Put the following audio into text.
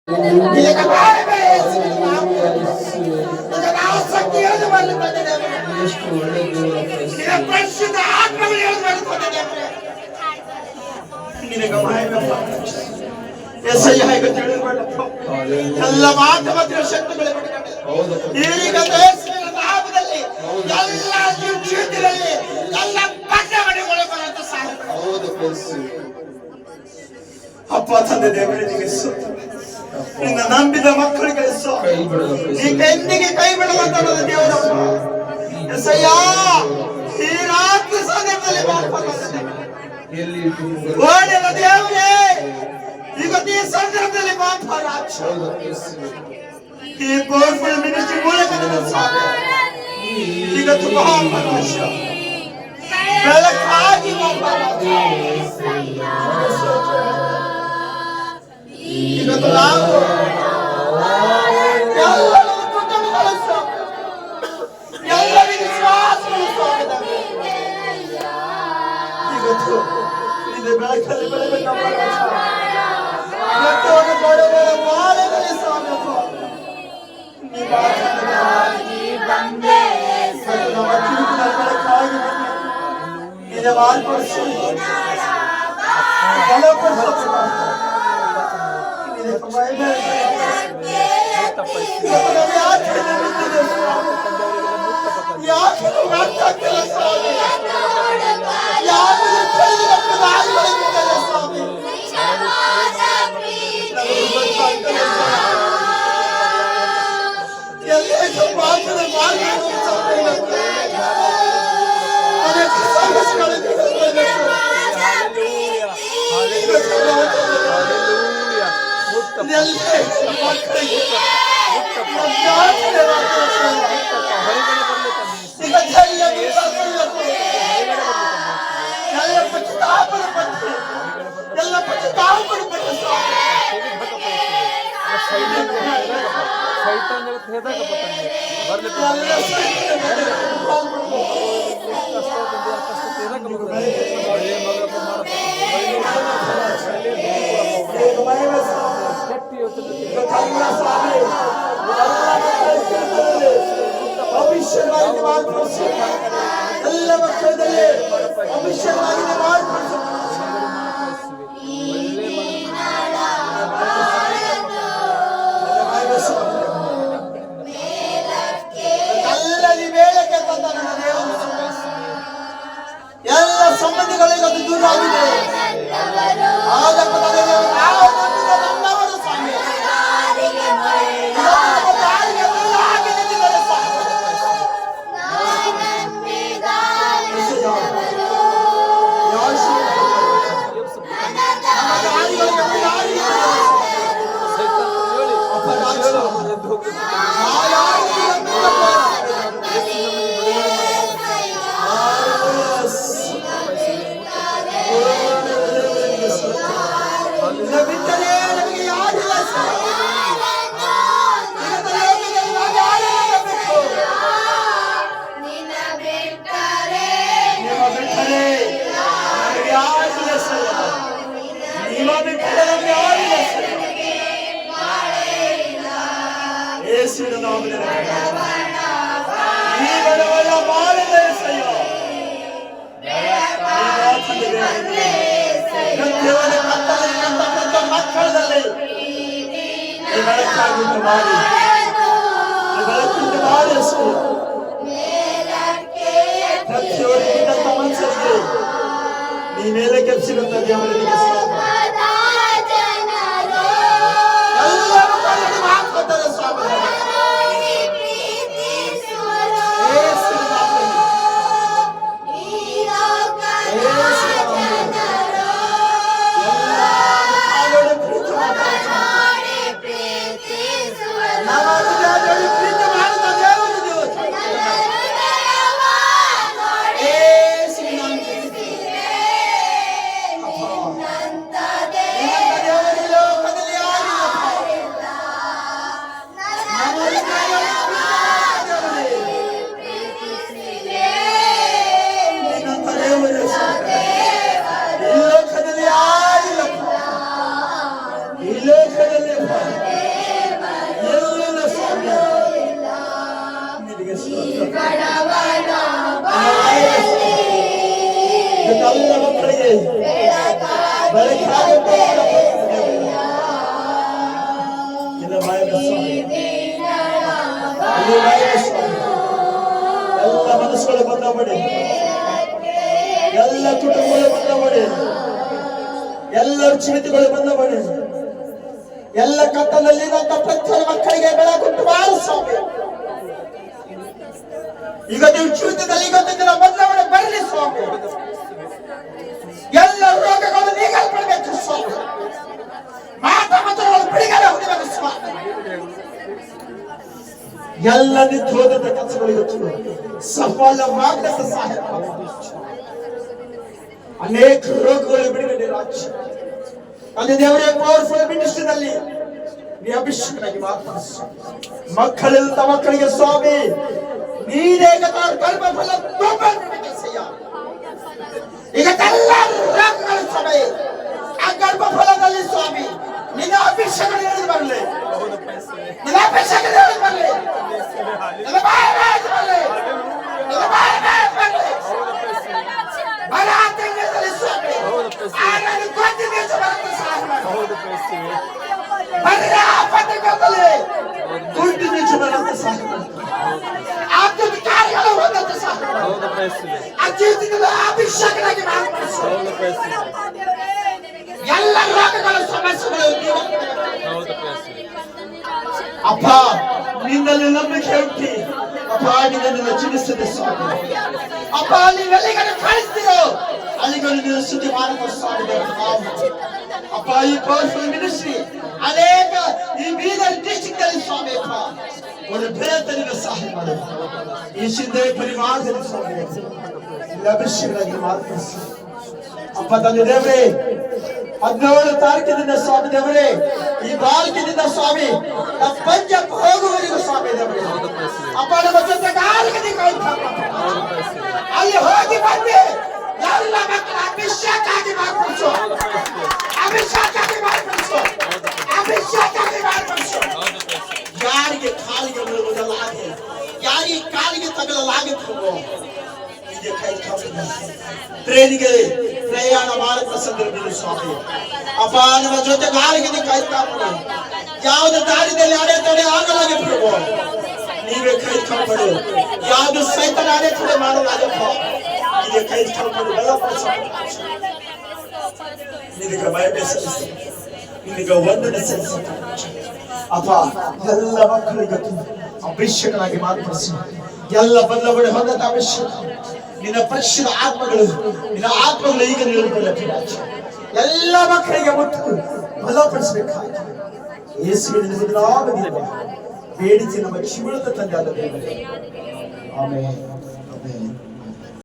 ಈಗ ಮಾಡಬೇ ಯೇಸುವಿನ ನಾಮದಲ್ಲಿ ಈಗ ನಾವು ಶಕ್ತಿಯನ್ನು ಮಾಡಿಕೊಂಡಿದ್ದೇವೆ. ಎಷ್ಟು ಒಳ್ಳೆ ದೇವರ ನಿನ್ನ ಪರಿಶುದ್ಧ ಆತ್ಮವನ್ನು ಮಾಡಿಕೊಂಡಿದ್ದೇವೆ. ನಿನಗೆ ಮಹಿಮೆಪ್ಪ ಯೆಸಯ್ಯ ಈಗ ತಿಳಿದುಕೊಳ್ಳಪ್ಪ. ಎಲ್ಲ ಮಾತುಗಳ ಶಕ್ತಿಗಳು ಈಗ ಯೇಸುವಿನ ನಾಮದಲ್ಲಿ ಎಲ್ಲ ಜೀವಿತದಲ್ಲಿ ಎಲ್ಲ ಬಟ್ಟೆಗಳಿಗೊಳಪಡುವಂತ ಸಾಧ್ಯ. ಅಪ್ಪ ತಂದೆ ದೇವರಿಗೆ ನಿನ್ನ ನಂಬಿದ ಮಕ್ಕಳಿಗೆ ನೀ ಎಂದಿಗೆ ಕೈ ಬಿಡುವಂತ ದೇವರಪ್ಪ. ಯೆಸಯ್ಯ ಈ ರಾತ್ರಿ ಸಂದರ್ಭದಲ್ಲಿ ಓಡಿದ ದೇವರೇ ಈಗ ಈ ಸಂದರ್ಭದಲ್ಲಿ ಈ ಪವರ್ಫುಲ್ ಮಿನಿಸ್ಟ್ರಿ ಮೂಲಕ ಈಗ ತುಂಬಾ ಬೆಳಕಾಗಿ ಈಗ ನಾವು ಎಲ್ಲರೂ ಕುಟುಂಬಗಳು ಎಲ್ಲ ವಿಶ್ವಾಸಗಳು ಇವತ್ತು ಇದು ಬೆಳಕಲ್ಲಿ ಬೆಳಬೇಕಪ್ಪ. ಇವತ್ತು ಒಂದು ಬಡವರ ಬಾಳದಲ್ಲಿ ಸ್ವಾಮಿ ಬೆಳಕಾಗಿ ನಿನ್ನ ಮಾರ್ಪಡಿಸಿ ಎಲ್ಲ ಮಕ್ಕಳಲ್ಲಿ ಅಭಿಷೇಕವಾಗಿ ಮಾರ್ಪಡಿಸು. ಅಲ್ಲಲ್ಲಿ ವೇಳಕ್ಕೆ ತಂದ ನನ್ನ ದೇವರು ಎಲ್ಲ ಸಂಬಂಧಿಗಳಿಗೆ ಅದು ದೂರ ಆಗಿದೆ. ನೀ ಮೇಲೆ ಕೆಲ್ಸಿರುತ್ತ ದೇವರಿಗೆ ಸ್ವಾಮಿ. ಅಲ್ಲಿ ಮಹಿಮೆ ಸ್ವಾಮಿ. ಎಲ್ಲ ಮನಸ್ಸುಗಳು ಬದಲ ಮಾಡಿ, ಎಲ್ಲ ಕುಟುಂಬಗಳು ಬದಲ ಮಾಡಿ, ಎಲ್ಲರ ಜೀವಿತಗಳು ಬದಲ ಮಾಡಿ, ಎಲ್ಲ ಕತ್ತಲಲ್ಲಿರುವಂತ ಪ್ರತಿಯೊಂದು ಮಕ್ಕಳಿಗೆ ಬೆಳಗುಂಟು ಮಾಡು ಸ್ವಾಮಿ. ಈಗ ನೀವು ಜೀವಿತದಲ್ಲಿ ಇವತ್ತಿನ ಬದಲಾವಣೆ ಬರಲಿ ಸ್ವಾಮಿ. ಎಲ್ಲ ರೋಗಗಳು ನೀಗಲ್ಪಡಬೇಕು ಸ್ವಾಮಿ. ಮಾತಾಮತಗಳು ಬಿಡುಗಡೆ ಹೊಂದಬೇಕು ಸ್ವಾಮಿ. ಎಲ್ಲ ನಿತ್ಯೋದದ ಕೆಲಸಗಳಿಗೆ ಸಫಲವಾಗದ ಸಹಾಯ. ಅನೇಕ ರೋಗಗಳು ಬಿಡುಗಡೆ ರಾಜ್ಯ ಅಲ್ಲಿ ದೇವರೇ ಪವರ್ಫುಲ್ ಮಿನಿಸ್ಟ್ರಿನಲ್ಲಿ ನೀ ಅಭಿಷೇಕನಾಗಿ ಮಾತನಾಡಿಸ. ಮಕ್ಕಳಿಲ್ಲದ ಮಕ್ಕಳಿಗೆ ಸ್ವಾಮಿ ನೀನೇ ಗರ್ಭಫಲ ಈಗ ಎಲ್ಲ ರೋಗಗಳ ಸಮಯ ಆ ಗರ್ಭಫಲದಲ್ಲಿ ಸ್ವಾಮಿ ನಿನ್ನ ಅಭಿಷೇಕ ಬರಲಿ, ನಿನ್ನ ಅಭಿಷೇಕ ಬರಲಿ, ಅಭಿಷೇಕನಾಗಿ ಎಲ್ಲ ರೋಗಗಳ ಸಮಸ್ಯೆಗಳು ಅಪ್ಪ ನಿನ್ನಲ್ಲಿ ನಂಬಿಕೆ ಉಂಟು. ಅಪ್ಪ ನಿನ್ನನ್ನು ಚಿಕಿತ್ಸೆ ಸ್ವಾಮಿ. ಅಪ್ಪ ನೀವೆಲ್ಲಿಗಡೆ ಕಾಣಿಸ್ತೀರೋ ಅಲ್ಲಿಗಳು ನೀವು ಸುದ್ದಿ ಮಾಡುವ ಸ್ವಾಮಿ. ಅಪ್ಪ ಈ ಪವರ್ಫುಲ್ ಮಿನಿಸ್ಟ್ರಿ ಅನೇಕ ಈ ಬೀದರ್ ಡಿಸ್ಟ್ರಿಕ್ಟ್ ಅಲ್ಲಿ ಸ್ವಾಮಿ ಅಪ್ಪ ಒಂದು ಬೇರೆ ಸಹಾಯ ಮಾಡು. ಈ ಸಿದ್ಧ ಪರಿವಾರದಲ್ಲಿ ಸ್ವಾಮಿ ಅಭಿಷೇಕರಾಗಿ ಮಾರ್ಪಡಿಸಿ. ಅಪ್ಪ ತಂದೆ ದೇವರೇ 17 ತಾರೀಕಿನಿಂದ ಸ್ವಾಮಿ ದೇವರೇ ಈ ಬಾಲ್ಕಿನಿಂದ ಸ್ವಾಮಿ ಪಂಜಾಬ್ ಹೋಗುವವರೆಗೂ ಸ್ವಾಮಿ ದೇವರೇ ಅಪ್ಪ ನಮ್ಮ ಜೊತೆ ಅಲ್ಲಿ ಹೋಗಿ ಬಂದು ಎಲ್ಲ ಮಕ್ಕಳ ಅಭಿಷೇಕ ಆಗಿ ಮಾರ್ಪಡಿಸು, ಅಭಿಷೇಕ ಆಗಿ ಮಾರ್ಪಡಿಸು, ಅಭಿಷೇಕ ಆಗಿ ಮಾರ್ಪಡಿಸು. ಯಾರಿಗೆ ಕಾಲಿಗೆ ಬೀಳುವುದಲ್ಲಾಗಿ, ಯಾರಿಗೆ ಕಾಲಿಗೆ ತಗಲಲಾಗುತ್ತೋ ಟ್ರೈನಿಗೆ ಪ್ರಯಾಣ ಮಾಡುತ್ತ ಸಂದರ್ಭದಲ್ಲಿ ಸ್ವಾಮಿ ಅಪ್ಪ ನಿಮ್ಮ ಜೊತೆ ಗಾಳಿಗೆ ಕಾಯ್ತಾಪಡಿ. ಯಾವ್ದು ದಾರಿಯಲ್ಲಿ ಅಡೆತಡೆ ಆಗಲಾಗಿ ಬಿಡುವ ನೀವೇ ಕೈ ಕಾಪಾಡು. ಯಾವ್ದು ಸೈತನ ಅಡೆತಡೆ ಮಾಡಲಾಗಪ್ಪ ನೀವೇ ಕೈ ಕಾಪಾಡು. ನಿನಗೆ ಮಹಿಮೆ ಸಲ್ಲಿಸಿ, ನಿನಗೆ ವಂದನೆ ಸಲ್ಲಿಸಿ ಅಪ್ಪ. ಎಲ್ಲ ಮಕ್ಕಳಿಗೆ ಅಭಿಷೇಕನಾಗಿ ಮಾರ್ಪಡಿಸಿ ಎಲ್ಲ ಬದಲಾವಣೆ ಹೊಂದಂತ ಅಭಿಷೇಕ ನಿನ್ನ ಪರಿಶುದ್ಧ ಆತ್ಮಗಳು, ನಿನ್ನ ಆತ್ಮಗಳು ಈಗ ನಿಲ್ಲುಕೊಳ್ಳಬೇಕು. ಎಲ್ಲ ಮಕ್ಕಳಿಗೆ ಮುಟ್ಟು ಬಲಪಡಿಸಬೇಕಾಗಿ ಯೇಸುವಿನ ಬದಲಾವಣೆ ಬೇಡಿಸಿ ನಮ್ಮ ಜೀವನದ ತಂದೆ ಆದ ದೇವರೇ ಆಮೆನ್.